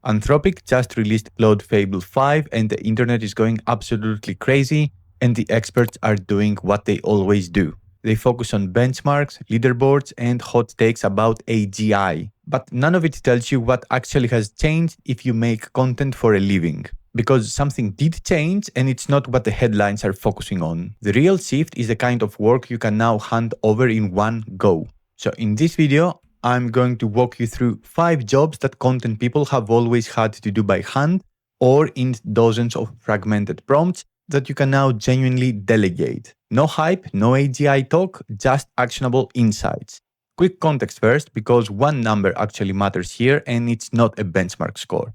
Anthropic just released Claude Fable 5 and the internet is going absolutely crazy, and the experts are doing what they always do. They focus on benchmarks, leaderboards, and hot takes about AGI. But none of it tells you what actually has changed if you make content for a living. Because something did change and it's not what the headlines are focusing on. The real shift is the kind of work you can now hand over in one go. So in this video, I'm going to walk you through 5 jobs that content people have always had to do by hand or in dozens of fragmented prompts that you can now genuinely delegate. No hype, no AGI talk, just actionable insights. Quick context first, because one number actually matters here and it's not a benchmark score.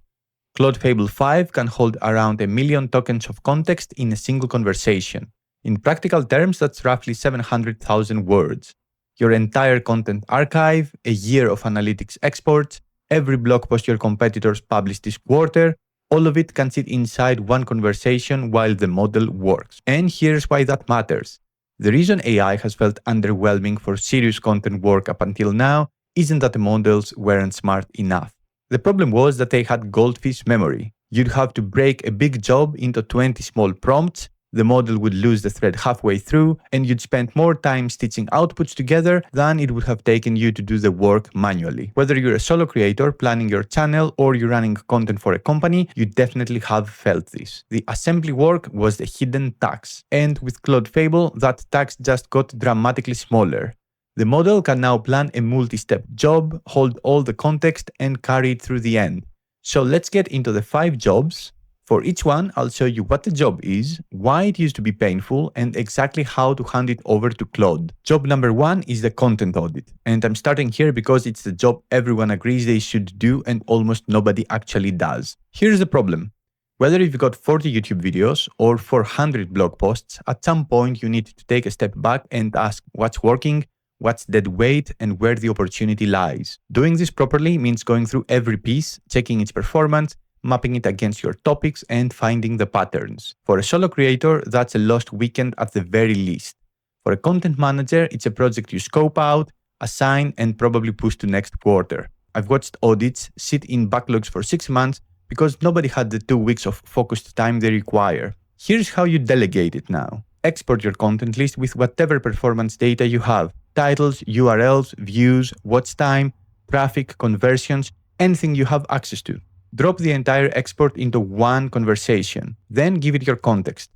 Claude Fable 5 can hold around 1 million tokens of context in a single conversation. In practical terms, that's roughly 700,000 words. Your entire content archive, a year of analytics exports, every blog post your competitors publish this quarter, all of it can sit inside one conversation while the model works. And here's why that matters. The reason AI has felt underwhelming for serious content work up until now isn't that the models weren't smart enough. The problem was that they had goldfish memory. You'd have to break a big job into 20 small prompts, the model would lose the thread halfway through, and you'd spend more time stitching outputs together than it would have taken you to do the work manually. Whether you're a solo creator planning your channel or you're running content for a company, you definitely have felt this. The assembly work was the hidden tax, and with Claude Fable, that tax just got dramatically smaller. The model can now plan a multi-step job, hold all the context, and carry it through the end. So let's get into the 5 jobs. For each one, I'll show you what the job is, why it used to be painful, and exactly how to hand it over to Claude. Job number 1 is the content audit. And I'm starting here because it's the job everyone agrees they should do and almost nobody actually does. Here's the problem. Whether you've got 40 YouTube videos or 400 blog posts, at some point you need to take a step back and ask what's working, what's dead weight, and where the opportunity lies. Doing this properly means going through every piece, checking its performance, mapping it against your topics, and finding the patterns. For a solo creator, that's a lost weekend at the very least. For a content manager, it's a project you scope out, assign, and probably push to next quarter. I've watched audits sit in backlogs for 6 months because nobody had the 2 weeks of focused time they require. Here's how you delegate it now. Export your content list with whatever performance data you have. Titles, URLs, views, watch time, traffic, conversions, anything you have access to. Drop the entire export into one conversation. Then give it your context.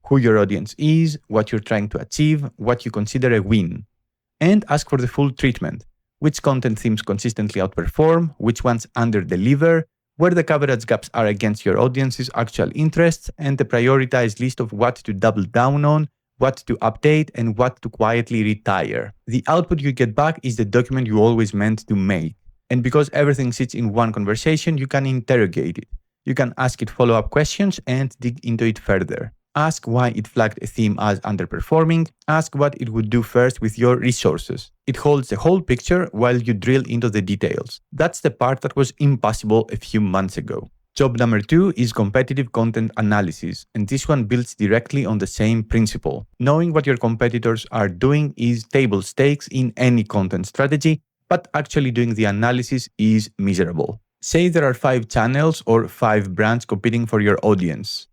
Who your audience is, what you're trying to achieve, what you consider a win. And ask for the full treatment. Which content themes consistently outperform, which ones under-deliver, where the coverage gaps are against your audience's actual interests, and a prioritized list of what to double down on, what to update, and what to quietly retire. The output you get back is the document you always meant to make. And because everything sits in one conversation, you can interrogate it. You can ask it follow-up questions and dig into it further. Ask why it flagged a theme as underperforming. Ask what it would do first with your resources. It holds the whole picture while you drill into the details. That's the part that was impossible a few months ago. Job number 2 is competitive content analysis, and this one builds directly on the same principle. Knowing what your competitors are doing is table stakes in any content strategy, but actually doing the analysis is miserable. Say there are 5 channels or 5 brands competing for your audience.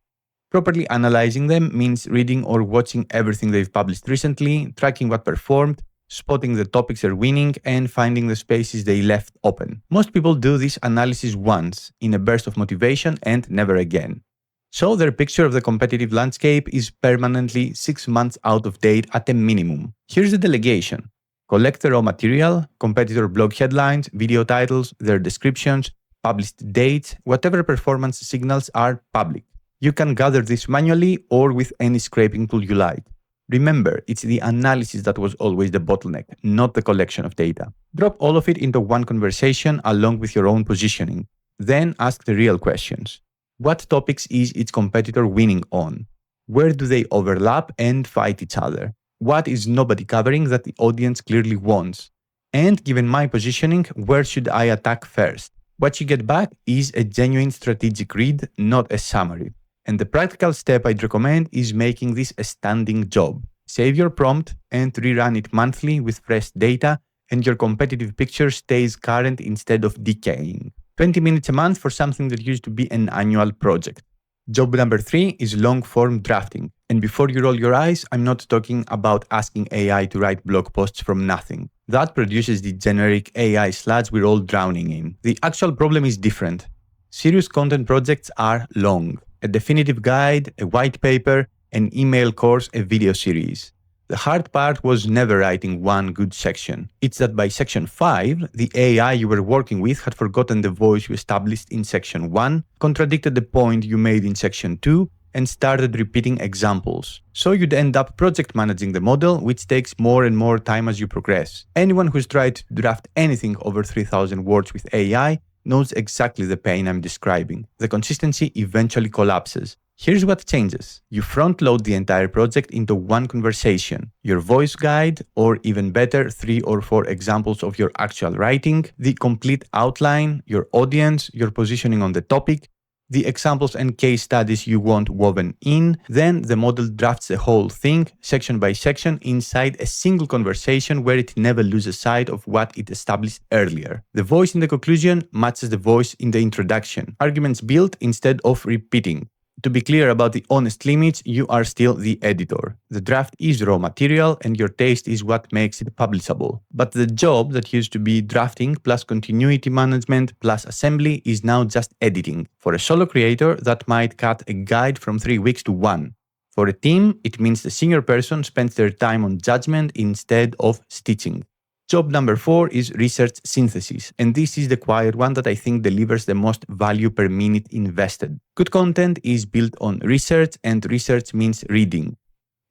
Properly analyzing them means reading or watching everything they've published recently, tracking what performed, spotting the topics they're winning, and finding the spaces they left open. Most people do this analysis once, in a burst of motivation, and never again. So their picture of the competitive landscape is permanently 6 months out of date at a minimum. Here's the delegation. Collect the raw material, competitor blog headlines, video titles, their descriptions, published dates, whatever performance signals are public. You can gather this manually or with any scraping tool you like. Remember, it's the analysis that was always the bottleneck, not the collection of data. Drop all of it into one conversation along with your own positioning. Then ask the real questions. What topics is its competitor winning on? Where do they overlap and fight each other? What is nobody covering that the audience clearly wants? And given my positioning, where should I attack first? What you get back is a genuine strategic read, not a summary. And the practical step I'd recommend is making this a standing job. Save your prompt and rerun it monthly with fresh data, and your competitive picture stays current instead of decaying. 20 minutes a month for something that used to be an annual project. Job number 3 is long-form drafting. And before you roll your eyes, I'm not talking about asking AI to write blog posts from nothing. That produces the generic AI sludge we're all drowning in. The actual problem is different. Serious content projects are long. A definitive guide, a white paper, an email course, a video series. The hard part was never writing one good section. It's that by section 5, the AI you were working with had forgotten the voice you established in section 1, contradicted the point you made in section 2, and started repeating examples. So you'd end up project managing the model, which takes more and more time as you progress. Anyone who's tried to draft anything over 3,000 words with AI knows exactly the pain I'm describing. The consistency eventually collapses. Here's what changes. You front-load the entire project into one conversation. Your voice guide, or even better, 3 or 4 examples of your actual writing, the complete outline, your audience, your positioning on the topic, the examples and case studies you want woven in, then the model drafts the whole thing, section by section, inside a single conversation where it never loses sight of what it established earlier. The voice in the conclusion matches the voice in the introduction. Arguments built instead of repeating. To be clear about the honest limits, you are still the editor. The draft is raw material and your taste is what makes it publishable. But the job that used to be drafting plus continuity management plus assembly is now just editing. For a solo creator, that might cut a guide from 3 weeks to 1. For a team, it means the senior person spends their time on judgment instead of stitching. Job number 4 is research synthesis, and this is the quiet one that I think delivers the most value per minute invested. Good content is built on research, and research means reading.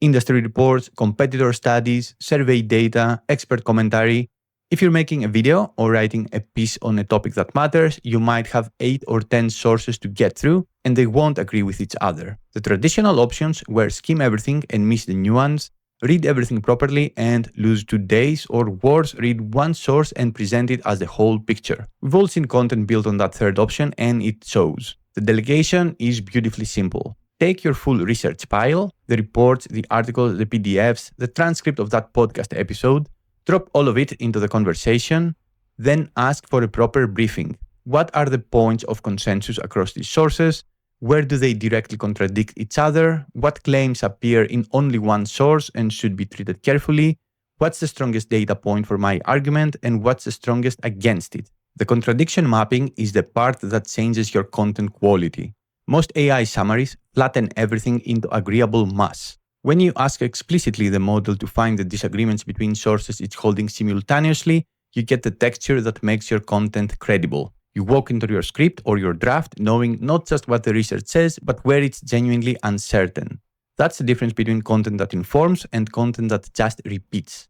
Industry reports, competitor studies, survey data, expert commentary. If you're making a video or writing a piece on a topic that matters, you might have 8 or 10 sources to get through, and they won't agree with each other. The traditional options were skim everything and miss the nuance, read everything properly and lose 2 days, or worse, read one source and present it as the whole picture. We've all seen content built on that third option and it shows. The delegation is beautifully simple. Take your full research pile, the reports, the articles, the PDFs, the transcript of that podcast episode, drop all of it into the conversation, then ask for a proper briefing. What are the points of consensus across these sources? Where do they directly contradict each other? What claims appear in only one source and should be treated carefully? What's the strongest data point for my argument and what's the strongest against it? The contradiction mapping is the part that changes your content quality. Most AI summaries flatten everything into agreeable mass. When you ask explicitly the model to find the disagreements between sources it's holding simultaneously, you get the texture that makes your content credible. You walk into your script or your draft knowing not just what the research says, but where it's genuinely uncertain. That's the difference between content that informs and content that just repeats.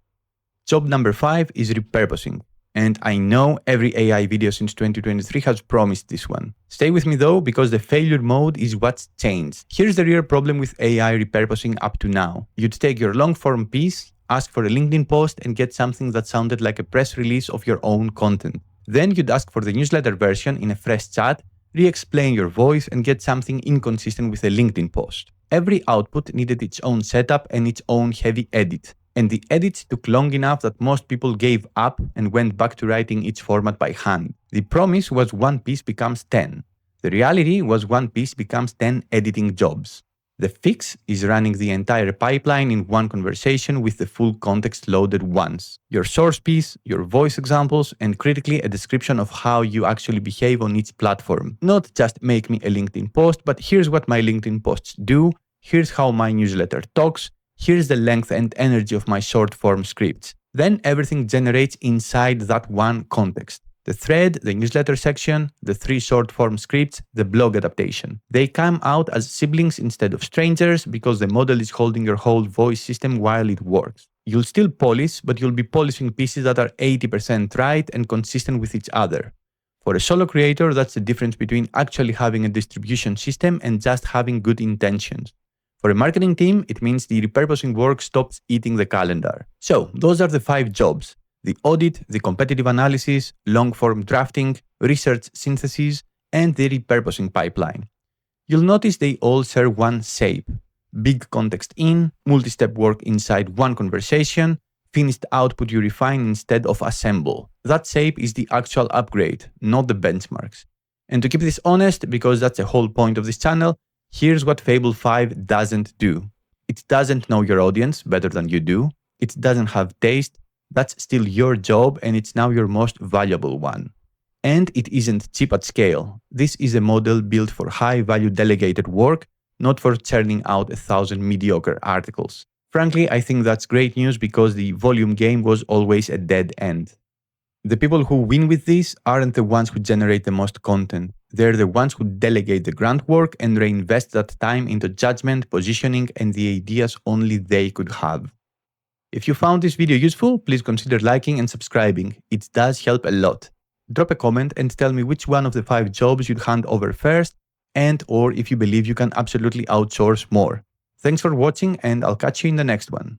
Job number 5 is repurposing. And I know every AI video since 2023 has promised this one. Stay with me though, because the failure mode is what's changed. Here's the real problem with AI repurposing up to now. You'd take your long-form piece, ask for a LinkedIn post, and get something that sounded like a press release of your own content. Then you'd ask for the newsletter version in a fresh chat, re-explain your voice, and get something inconsistent with a LinkedIn post. Every output needed its own setup and its own heavy edit. And the edits took long enough that most people gave up and went back to writing each format by hand. The promise was one piece becomes 10. The reality was one piece becomes 10 editing jobs. The fix is running the entire pipeline in one conversation with the full context loaded once. Your source piece, your voice examples, and critically a description of how you actually behave on each platform. Not just make me a LinkedIn post, but here's what my LinkedIn posts do, here's how my newsletter talks, here's the length and energy of my short form scripts. Then everything generates inside that one context. The thread, the newsletter section, the 3 short form scripts, the blog adaptation. They come out as siblings instead of strangers because the model is holding your whole voice system while it works. You'll still polish, but you'll be polishing pieces that are 80% right and consistent with each other. For a solo creator, that's the difference between actually having a distribution system and just having good intentions. For a marketing team, it means the repurposing work stops eating the calendar. So, those are the 5 jobs. The audit, the competitive analysis, long-form drafting, research synthesis, and the repurposing pipeline. You'll notice they all share one shape. Big context in, multi-step work inside one conversation, finished output you refine instead of assemble. That shape is the actual upgrade, not the benchmarks. And to keep this honest, because that's the whole point of this channel, here's what Fable 5 doesn't do. It doesn't know your audience better than you do. It doesn't have taste. That's still your job, and it's now your most valuable one. And it isn't cheap at scale. This is a model built for high-value delegated work, not for churning out 1,000 mediocre articles. Frankly, I think that's great news because the volume game was always a dead end. The people who win with this aren't the ones who generate the most content. They're the ones who delegate the grunt work and reinvest that time into judgment, positioning, and the ideas only they could have. If you found this video useful, please consider liking and subscribing. It does help a lot. Drop a comment and tell me which one of the 5 jobs you'd hand over first, and/or if you believe you can absolutely outsource more. Thanks for watching, and I'll catch you in the next one.